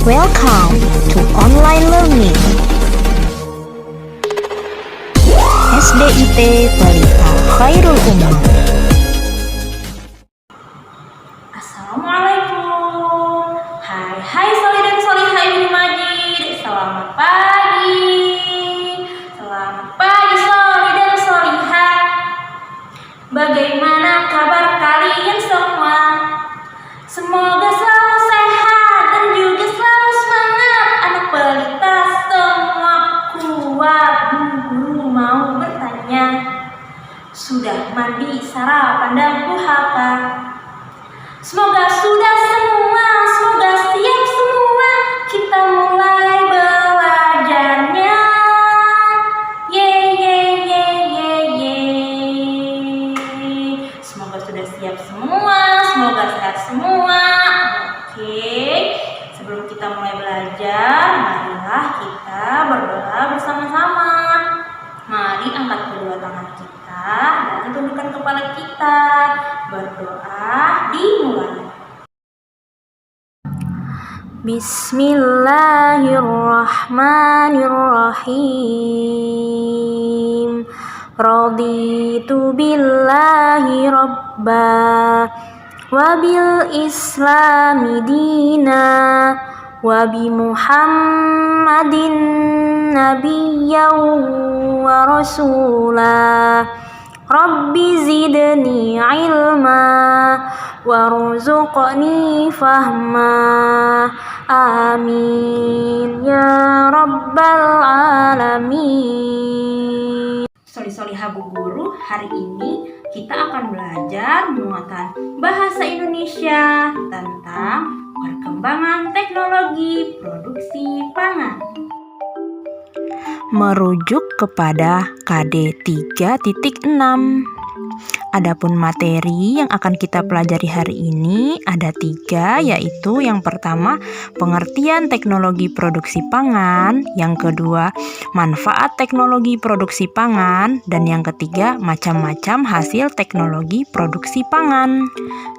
Welcome to online learning. SDIT Pelita Khairul Ummah. Assalamualaikum. Hai soli dan solihah Ibnu Majid. Selamat pagi. Selamat pagi soli dan solihah. Bagaimana kabar kalian semua? Semoga selalu sehat dan juga selalu semangat. Anak pelita semua kuat. Guru mau bertanya, sudah mandi, sarapan, dan duhaka? Semoga sudah semua, semoga siap semua. Kita mulai belajarnya. Semoga sudah siap semua, semoga sehat semua. Oke, sebelum kita mulai belajar, marilah kita berdoa bersama-sama. Mari angkat kedua tangan kita dan tundukkan kepala kita. Berdoa dimulai. Bismillahirrahmanirrahim. Raditu billahi rabba wa bil islami dina wa bi muhammadin nabiyyan wa rasulah. Rabbi zidni ilma warzuqni fahma. Amin ya rabbal alamin. Solihah Bu Guru, hari ini kita akan belajar muatan bahasa Indonesia tentang perkembangan teknologi produksi pangan. Merujuk kepada KD 3.6. Adapun materi yang akan kita pelajari hari ini ada 3, yaitu yang pertama pengertian teknologi produksi pangan, yang kedua manfaat teknologi produksi pangan, dan yang ketiga macam-macam hasil teknologi produksi pangan.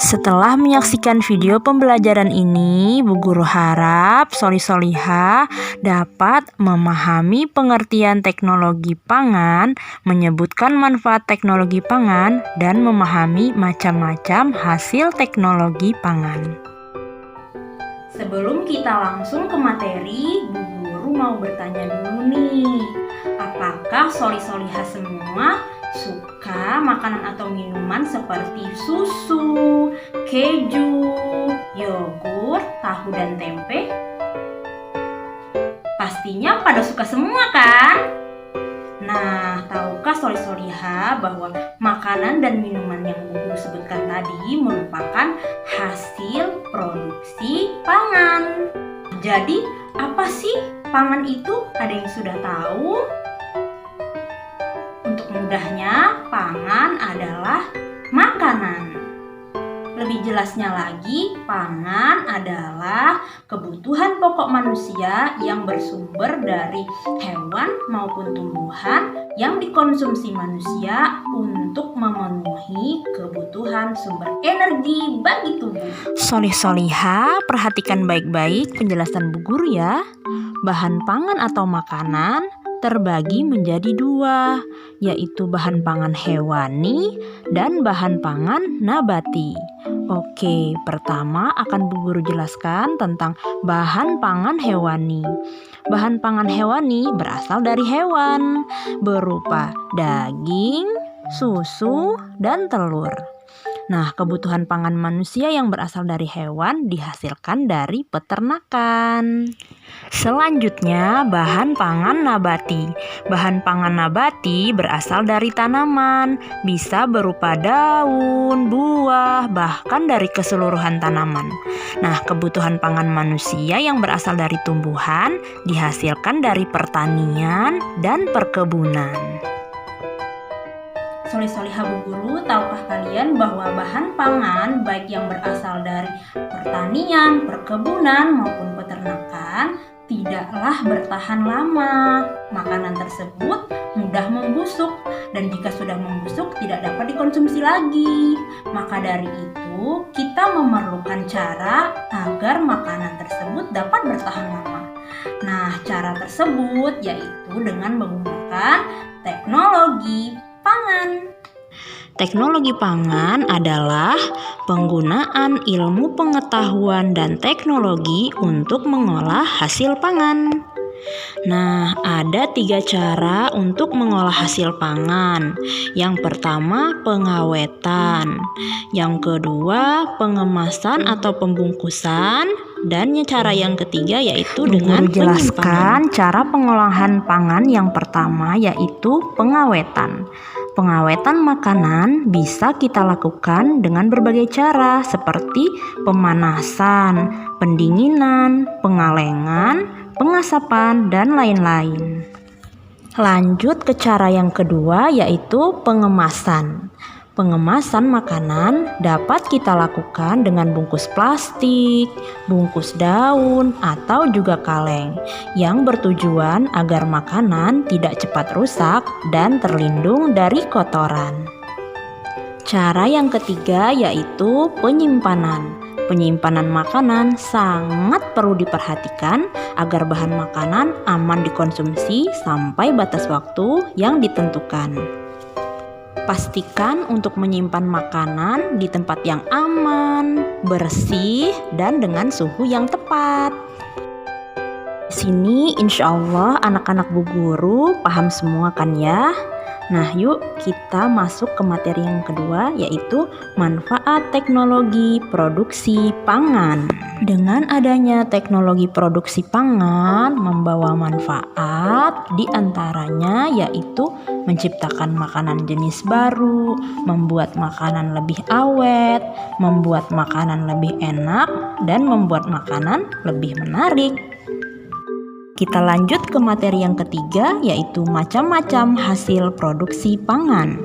Setelah menyaksikan video pembelajaran ini, Bu Guru harap solihah dapat memahami pengertian teknologi pangan, menyebutkan manfaat teknologi pangan, dan memahami macam-macam hasil teknologi pangan. Sebelum kita langsung ke materi, Bu Guru mau bertanya dulu nih. Apakah solihah semua suka makanan atau minuman seperti susu, keju, yogurt, tahu, dan tempe? Pastinya pada suka semua kan? Nah, tahukah solihah bahwa makanan dan minuman yang Bu Guru sebutkan tadi merupakan hasil produksi pangan? Jadi, apa sih pangan itu? Ada yang sudah tahu? Untuk mudahnya, pangan adalah makanan. Lebih jelasnya lagi, pangan adalah kebutuhan pokok manusia yang bersumber dari hewan maupun tumbuhan yang dikonsumsi manusia untuk memenuhi kebutuhan sumber energi bagi tubuh. Solihah, perhatikan baik-baik penjelasan Bu Guru ya. Bahan pangan atau makanan terbagi menjadi 2, yaitu bahan pangan hewani dan bahan pangan nabati. Oke, pertama akan Bu Guru jelaskan tentang bahan pangan hewani. Bahan pangan hewani berasal dari hewan, berupa daging, susu, dan telur. Nah, kebutuhan pangan manusia yang berasal dari hewan dihasilkan dari peternakan. Selanjutnya, bahan pangan nabati. Bahan pangan nabati berasal dari tanaman, bisa berupa daun, buah, bahkan dari keseluruhan tanaman. Nah, kebutuhan pangan manusia yang berasal dari tumbuhan dihasilkan dari pertanian dan perkebunan. Solihah Bu Guru, tahukah kalian bahwa bahan pangan baik yang berasal dari pertanian, perkebunan maupun peternakan tidaklah bertahan lama. Makanan tersebut mudah membusuk dan jika sudah membusuk tidak dapat dikonsumsi lagi. Maka dari itu, kita memerlukan cara agar makanan tersebut dapat bertahan lama. Nah, cara tersebut yaitu dengan menggunakan teknologi pangan. Teknologi pangan adalah penggunaan ilmu pengetahuan dan teknologi untuk mengolah hasil pangan. Nah, ada 3 cara untuk mengolah hasil pangan. Yang pertama, pengawetan. Yang kedua, pengemasan atau pembungkusan. Dan cara yang ketiga yaitu dengan penyimpanan. Jelaskan cara pengolahan pangan yang pertama yaitu pengawetan. Pengawetan makanan bisa kita lakukan dengan berbagai cara seperti pemanasan, pendinginan, pengalengan, pengasapan, dan lain-lain. Lanjut ke cara yang kedua yaitu pengemasan. Pengemasan makanan dapat kita lakukan dengan bungkus plastik, bungkus daun, atau juga kaleng yang bertujuan agar makanan tidak cepat rusak dan terlindung dari kotoran. Cara yang ketiga yaitu penyimpanan. Penyimpanan makanan sangat perlu diperhatikan agar bahan makanan aman dikonsumsi sampai batas waktu yang ditentukan. Pastikan untuk menyimpan makanan di tempat yang aman, bersih, dan dengan suhu yang tepat. Di sini insya Allah anak-anak Bu Guru paham semua kan ya? Nah yuk kita masuk ke materi yang kedua yaitu manfaat teknologi produksi pangan. Dengan adanya teknologi produksi pangan membawa manfaat diantaranya yaitu menciptakan makanan jenis baru, membuat makanan lebih awet, membuat makanan lebih enak, dan membuat makanan lebih menarik. Kita lanjut ke materi yang ketiga yaitu macam-macam hasil produksi pangan.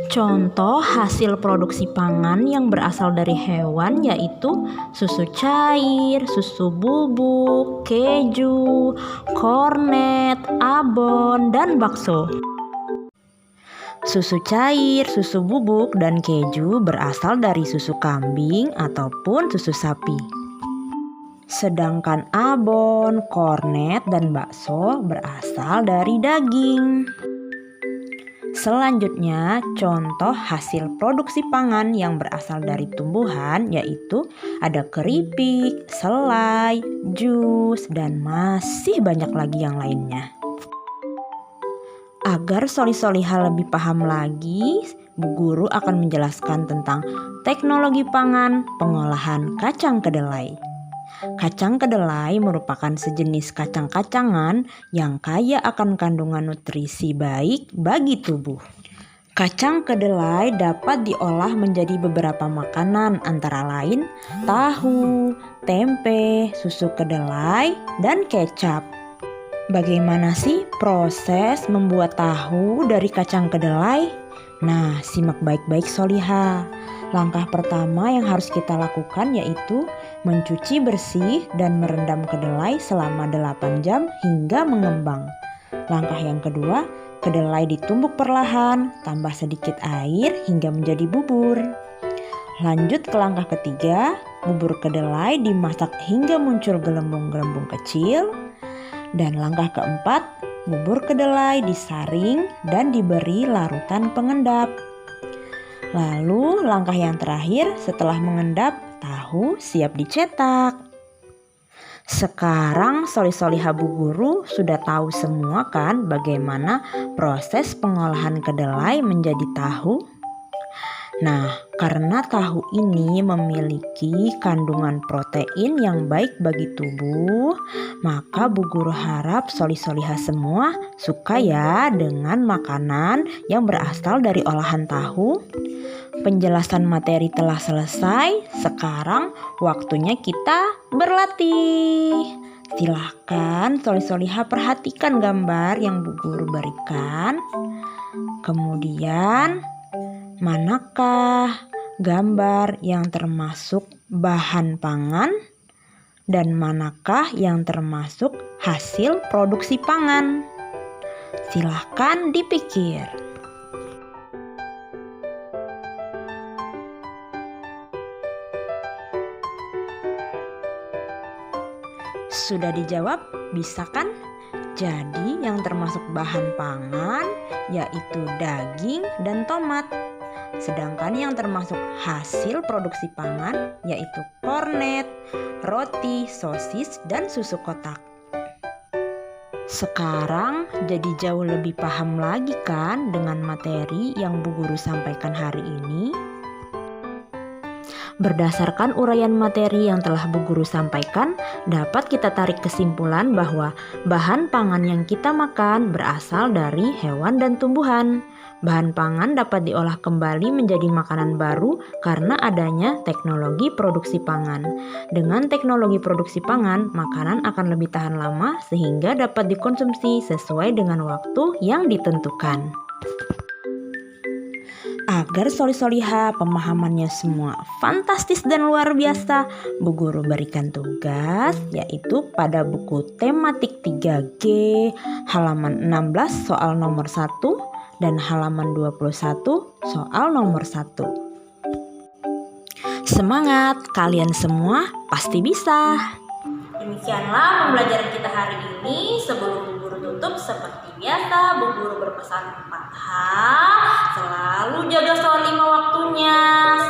Contoh hasil produksi pangan yang berasal dari hewan yaitu susu cair, susu bubuk, keju, kornet, abon, dan bakso. Susu cair, susu bubuk, dan keju berasal dari susu kambing ataupun susu sapi. Sedangkan abon, kornet, dan bakso berasal dari daging. Selanjutnya, contoh hasil produksi pangan yang berasal dari tumbuhan yaitu ada keripik, selai, jus, dan masih banyak lagi yang lainnya. Agar Soli-Soliha lebih paham lagi, Bu Guru akan menjelaskan tentang teknologi pangan pengolahan kacang kedelai. Kacang kedelai merupakan sejenis kacang-kacangan yang kaya akan kandungan nutrisi baik bagi tubuh. Kacang kedelai dapat diolah menjadi beberapa makanan antara lain tahu, tempe, susu kedelai, dan kecap. Bagaimana sih proses membuat tahu dari kacang kedelai? Nah, simak baik-baik Soliha. Langkah pertama yang harus kita lakukan yaitu mencuci bersih dan merendam kedelai selama 8 jam hingga mengembang. Langkah yang kedua, kedelai ditumbuk perlahan, tambah sedikit air hingga menjadi bubur. Lanjut ke langkah ketiga, bubur kedelai dimasak hingga muncul gelembung-gelembung kecil. Dan langkah keempat, bubur kedelai disaring dan diberi larutan pengendap. Lalu langkah yang terakhir setelah mengendap, tahu siap dicetak. Sekarang Soli-Soliha Bu Guru sudah tahu semua kan bagaimana proses pengolahan kedelai menjadi tahu? Nah, karena tahu ini memiliki kandungan protein yang baik bagi tubuh, maka Bu Guru harap Soli-Soliha semua suka ya dengan makanan yang berasal dari olahan tahu. Penjelasan materi telah selesai, sekarang waktunya kita berlatih. Silahkan Soli-Soliha perhatikan gambar yang Bu Guru berikan. Kemudian, manakah gambar yang termasuk bahan pangan dan manakah yang termasuk hasil produksi pangan? Silahkan dipikir. Sudah dijawab? Bisa kan? Jadi yang termasuk bahan pangan yaitu daging dan tomat. Sedangkan yang termasuk hasil produksi pangan yaitu kornet, roti, sosis, dan susu kotak. Sekarang jadi jauh lebih paham lagi kan dengan materi yang Bu Guru sampaikan hari ini? Berdasarkan uraian materi yang telah Bu Guru sampaikan, dapat kita tarik kesimpulan bahwa bahan pangan yang kita makan berasal dari hewan dan tumbuhan. Bahan pangan dapat diolah kembali menjadi makanan baru karena adanya teknologi produksi pangan. Dengan teknologi produksi pangan, makanan akan lebih tahan lama sehingga dapat dikonsumsi sesuai dengan waktu yang ditentukan. Agar soli-soliha pemahamannya semua fantastis dan luar biasa, Bu Guru berikan tugas yaitu pada buku tematik 3G halaman 16 soal nomor 1 dan halaman 21 soal nomor 1. Semangat, kalian semua pasti bisa. Demikianlah pembelajaran kita hari ini. Sebelum Bu Guru tutup, seperti biasa Bu Guru berpesan 4H. Selalu jaga sholat 5 waktunya,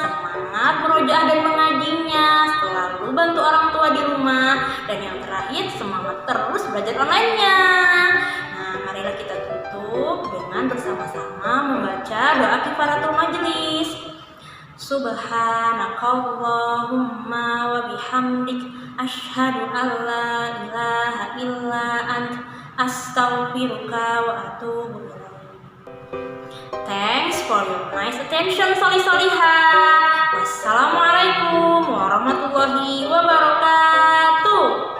semangat merojaah dan mengajinya, selalu bantu orang tua di rumah, dan yang terakhir semangat terus belajar online-nya. Nah, marilah kita tutup dengan bersama-sama membaca doa kifaratul majelis. Subhanakallahumma wa bihamdik asyhadu an la ilaha illa ant astaghfiruka wa atubu ilaik. Thanks for your nice attention, soli-soliha. Wassalamualaikum warahmatullahi wabarakatuh.